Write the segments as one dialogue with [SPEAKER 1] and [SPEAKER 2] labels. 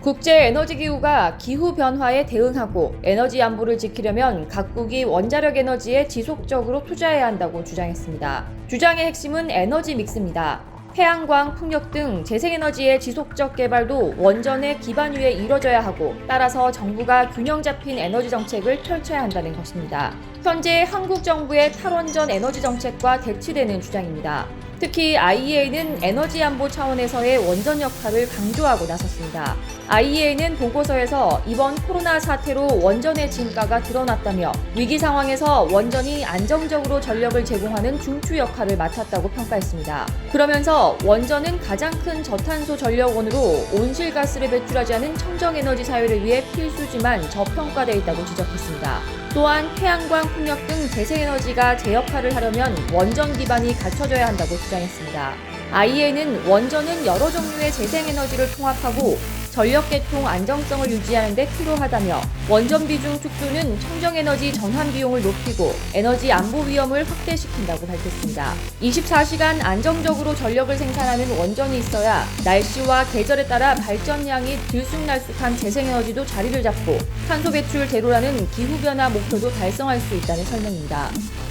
[SPEAKER 1] 국제에너지기구가 기후변화에 대응하고 에너지 안보를 지키려면 각국이 원자력 에너지에 지속적으로 투자해야 한다고 주장했습니다. 주장의 핵심은 에너지 믹스입니다. 태양광, 풍력 등 재생에너지의 지속적 개발도 원전의 기반 위에 이뤄져야 하고 따라서 정부가 균형 잡힌 에너지 정책을 펼쳐야 한다는 것입니다. 현재 한국 정부의 탈원전 에너지 정책과 대치되는 주장입니다. 특히 IEA는 에너지 안보 차원에서의 원전 역할을 강조하고 나섰습니다. IEA는 보고서에서 이번 코로나 사태로 원전의 진가가 드러났다며 위기 상황에서 원전이 안정적으로 전력을 제공하는 중추 역할을 맡았다고 평가했습니다. 그러면서 원전은 가장 큰 저탄소 전력원으로 온실가스를 배출하지 않은 청정에너지 사회를 위해 필수지만 저평가되어 있다고 지적했습니다. 또한 태양광, 풍력 등 재생에너지가 제 역할을 하려면 원전 기반이 갖춰져야 한다고 주장했습니다. IEA는 원전은 여러 종류의 재생에너지를 통합하고 전력계통 안정성을 유지하는 데 필요하다며 원전 비중 축소는 청정에너지 전환 비용을 높이고 에너지 안보 위험을 확대시킨다고 밝혔습니다. 24시간 안정적으로 전력을 생산하는 원전이 있어야 날씨와 계절에 따라 발전량이 들쑥날쑥한 재생에너지도 자리를 잡고 탄소 배출 제로라는 기후변화 목표도 달성할 수 있다는 설명입니다.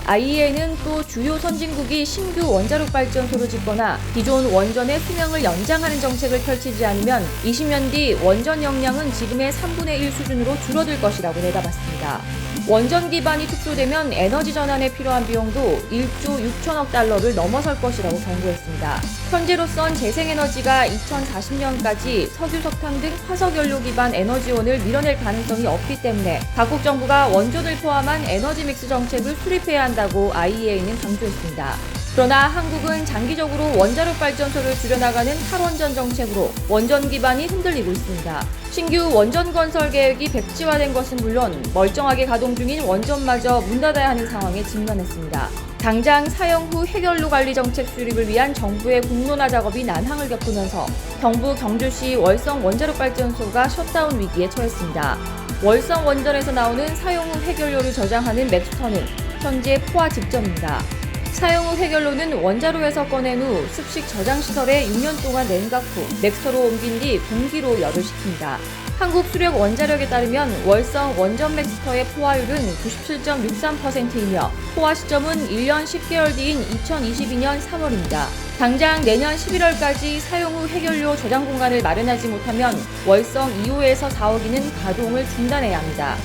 [SPEAKER 1] IEA는 또 주요 선진국이 신규 원자력 발전소를 짓거나 기존 원전의 수명을 연장하는 정책을 펼치지 않으면 20년 뒤 원전 용량은 지금의 3분의 1 수준으로 줄어들 것이라고 내다봤습니다. 원전 기반이 축소되면 에너지 전환에 필요한 비용도 1조 6천억 달러를 넘어설 것이라고 경고했습니다. 현재로선 재생에너지가 2040년까지 석유, 석탄 등 화석연료 기반 에너지원을 밀어낼 가능성이 없기 때문에 각국 정부가 원전을 포함한 에너지 믹스 정책을 수립해야 한다고 IEA는 강조했습니다. 그러나 한국은 장기적으로 원자력 발전소를 줄여나가는 탈원전 정책으로 원전 기반이 흔들리고 있습니다. 신규 원전 건설 계획이 백지화된 것은 물론 멀쩡하게 가동 중인 원전마저 문 닫아야 하는 상황에 직면했습니다. 당장 사용 후 해결로 관리 정책 수립을 위한 정부의 공론화 작업이 난항을 겪으면서 경북 경주시 월성 원자력 발전소가 셧다운 위기에 처했습니다. 월성 원전에서 나오는 사용 후 해결료를 저장하는 맥스터는 현재 포화 직전입니다. 사용 후 해결로는 원자로에서 꺼낸 후 습식 저장 시설에 6년 동안 냉각 후 맥스터로 옮긴 뒤 공기로 열을 식힙니다. 한국수력원자력에 따르면 월성 원전 맥스터의 포화율은 97.63%이며 포화 시점은 1년 10개월 뒤인 2022년 3월입니다. 당장 내년 11월까지 사용 후 해결료 저장 공간을 마련하지 못하면 월성 2호에서 4호기는 가동을 중단해야 합니다.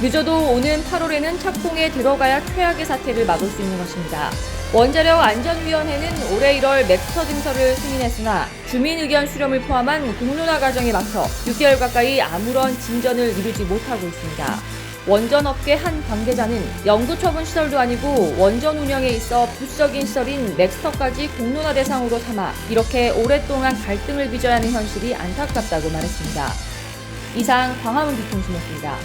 [SPEAKER 1] 늦어도 오는 8월에는 착공에 들어가야 최악의 사태를 막을 수 있는 것입니다. 원자력 안전위원회는 올해 1월 맥스터 증설을 승인했으나 주민 의견 수렴을 포함한 공론화 과정에 막혀 6개월 가까이 아무런 진전을 이루지 못하고 있습니다. 원전업계 한 관계자는 영구 처분 시설도 아니고 원전 운영에 있어 부수적인 시설인 맥스터까지 공론화 대상으로 삼아 이렇게 오랫동안 갈등을 빚어야 하는 현실이 안타깝다고 말했습니다. 이상 광화문 비통신이었습니다.